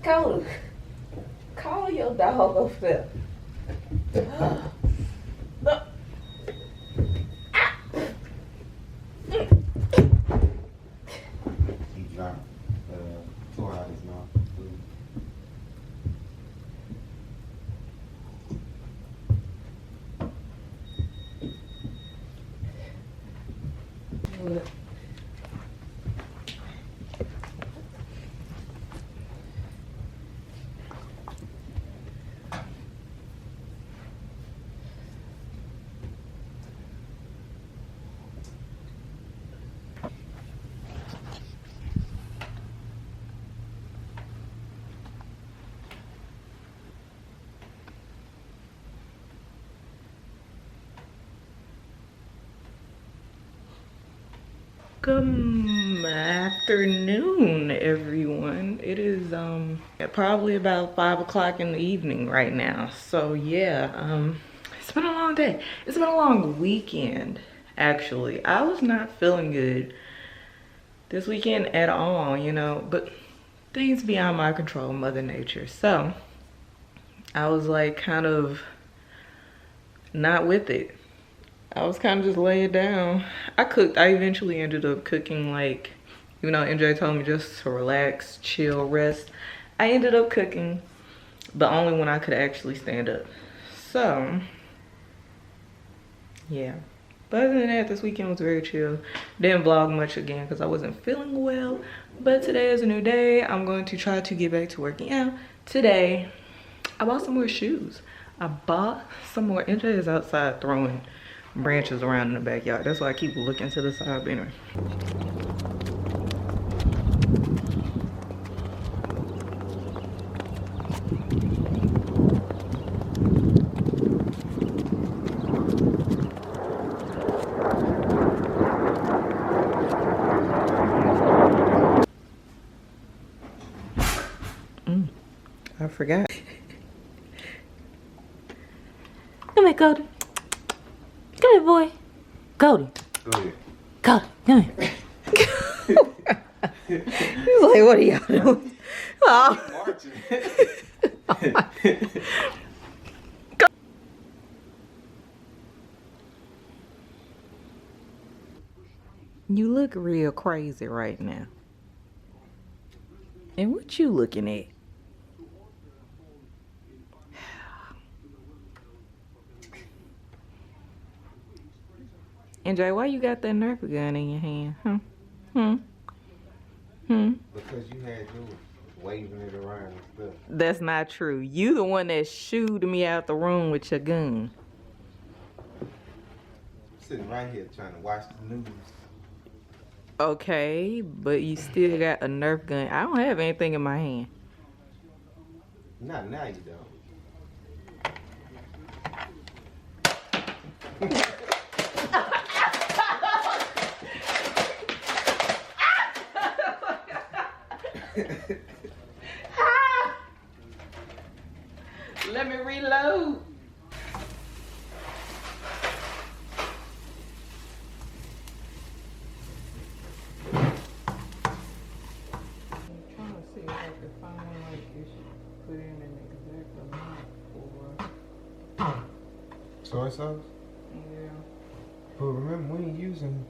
Call, call your dog over there. Look. He dropped 2 out of his mouth. Look. Good afternoon, everyone. It is probably about 5 o'clock in the evening right now. So yeah, it's been a long day. It's been a long weekend, actually. I was not feeling good this weekend at all, you know, but things beyond my control, Mother Nature. So I was like kind of not with it. I was kind of just laying down. I cooked. I eventually ended up cooking, like, even though MJ told me just to relax, chill, rest. I ended up cooking, but only when I could actually stand up. So, yeah. But other than that, this weekend was very chill. Didn't vlog much again because I wasn't feeling well. But today is a new day. I'm going to try to get back to working out. Today, I bought some more shoes. I bought some more. MJ is outside throwing branches around in the backyard. That's why I keep looking to the side. But anyway. I forgot. Come here, Cody. Come here, boy. Cody. Go ahead. Cody, come here. He's like, what are y'all doing? Oh. You look real crazy right now. And what you looking at? NJ, why you got that Nerf gun in your hand? Because you had yours waving it around and stuff. That's not true. You the one that shooed me out the room with your gun. I'm sitting right here trying to watch the news. Okay, but you still got a Nerf gun. I don't have anything in my hand. Not now, you don't. Let me reload. Soy sauce? Yeah. But remember, we ain't using.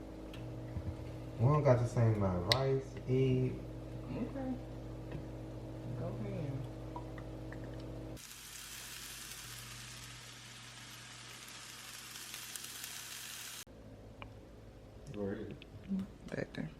We don't got the same amount of rice, egg. Okay. Go ahead. Go ahead. Back there.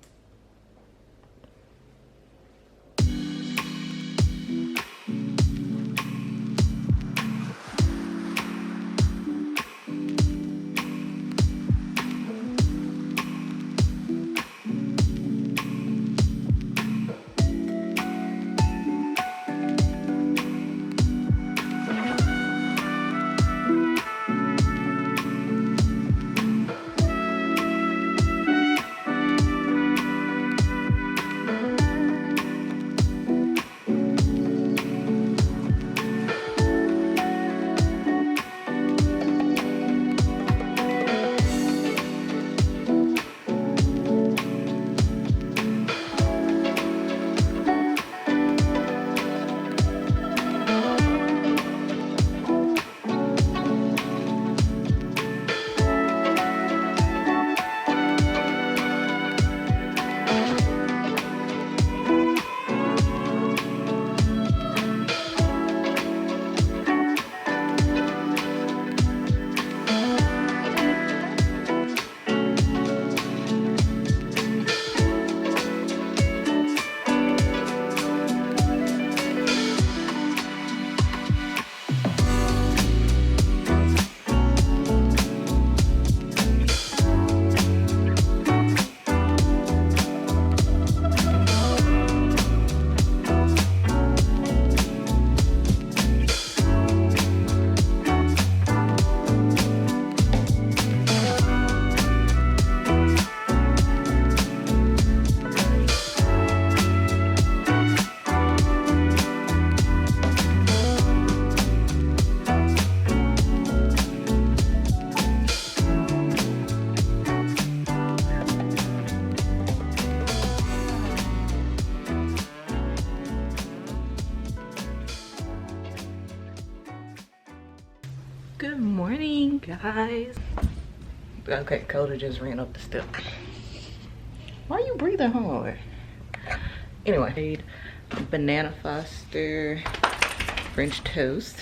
Good morning, guys. Okay, Coda just ran up the steps. Why are you breathing hard? Anyway, made banana Foster French toast.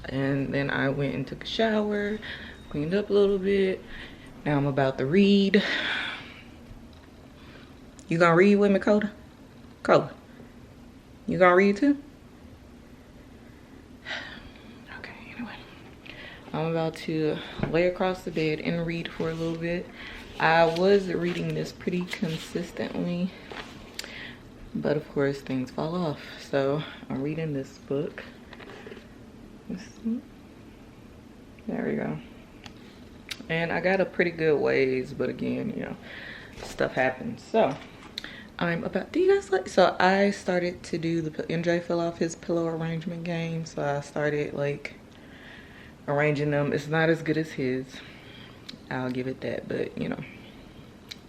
And then I went and took a shower, cleaned up a little bit. Now I'm about to read. You gonna read with me, Coda? Coda, you gonna read too? Okay, anyway. I'm about to lay across the bed and read for a little bit. I was reading this pretty consistently, but of course things fall off. So I'm reading this book. There we go. And I got a pretty good ways, but again, you know, stuff happens. So I'm about, do you guys like, so I started to do the, NJ fell off his pillow arrangement game, so I started like arranging them. It's not as good as his, I'll give it that, but you know,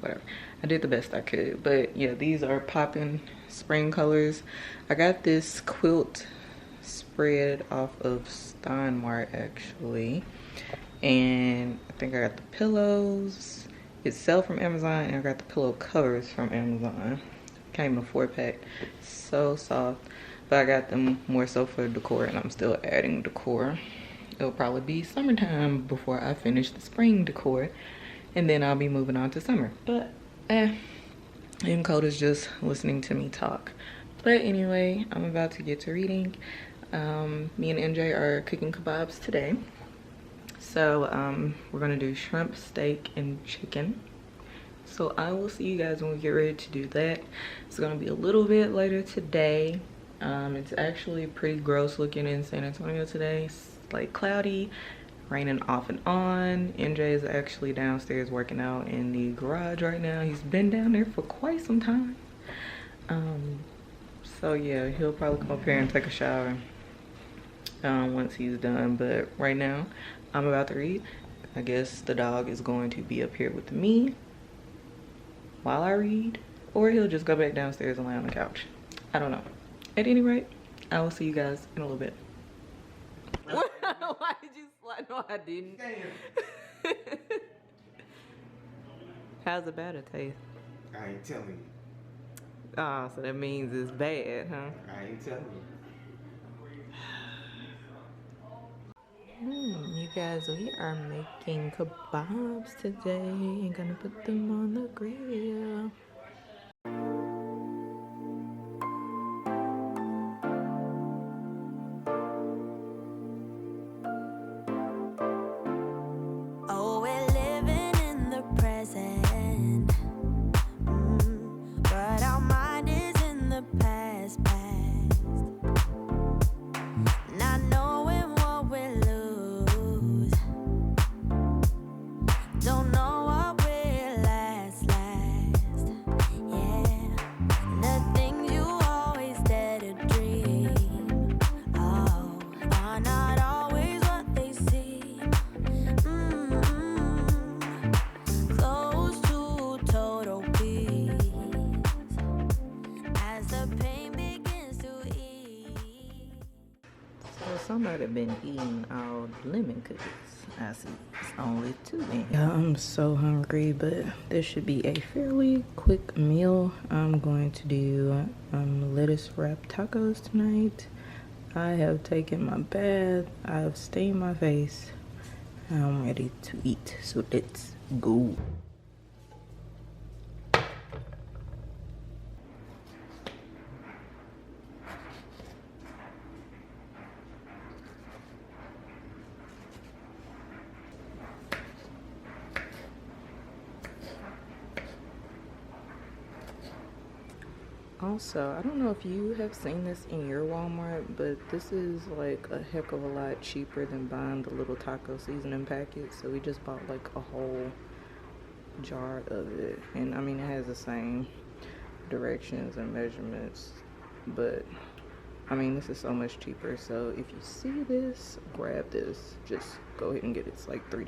whatever. I did the best I could. But yeah, these are popping spring colors. I got this quilt spread off of Steinmart actually, and I think I got the pillows itself from Amazon, and I got the pillow covers from Amazon. Came in a 4-pack. So soft, but I got them more so for decor, and I'm still adding decor. It'll probably be summertime before I finish the spring decor, and then I'll be moving on to summer. But and Coda's just listening to me talk. But anyway, I'm about to get to reading. Me and NJ are cooking kebabs today. So we're gonna do shrimp, steak, and chicken. So I will see you guys when we get ready to do that. It's gonna be a little bit later today. It's actually pretty gross looking in San Antonio today. It's like cloudy, raining off and on. NJ is actually downstairs working out in the garage right now. He's been down there for quite some time. So yeah, he'll probably come up here and take a shower once he's done. But right now, I'm about to read. I guess the dog is going to be up here with me while I read, or he'll just go back downstairs and lay on the couch. I don't know. At any rate, I will see you guys in a little bit. Why did you slide? No, I didn't. How's the batter taste? I ain't telling you. Oh, so that means it's bad, huh? I ain't telling you. You guys, we are making kebabs today and gonna put them on the grill. Oh, we're living in the present, but our mind is in the past, not knowing what we'll lose, don't know what will last, yeah, the things you always dare to dream, oh, are not always what they seem. Close to total peace as the pain begins to ease. So somebody been eating all the lemon cookies. I see it's only 2 in. Yeah, I'm so hungry, but this should be a fairly quick meal. I'm going to do lettuce wrapped tacos tonight. I have taken my bath. I have stained my face. I'm ready to eat. So let's go. Also, I don't know if you have seen this in your Walmart, but this is like a heck of a lot cheaper than buying the little taco seasoning packets. So we just bought like a whole jar of it. And I mean, it has the same directions and measurements, but I mean, this is so much cheaper. So if you see this, grab this. Just go ahead and get it. It's like $3.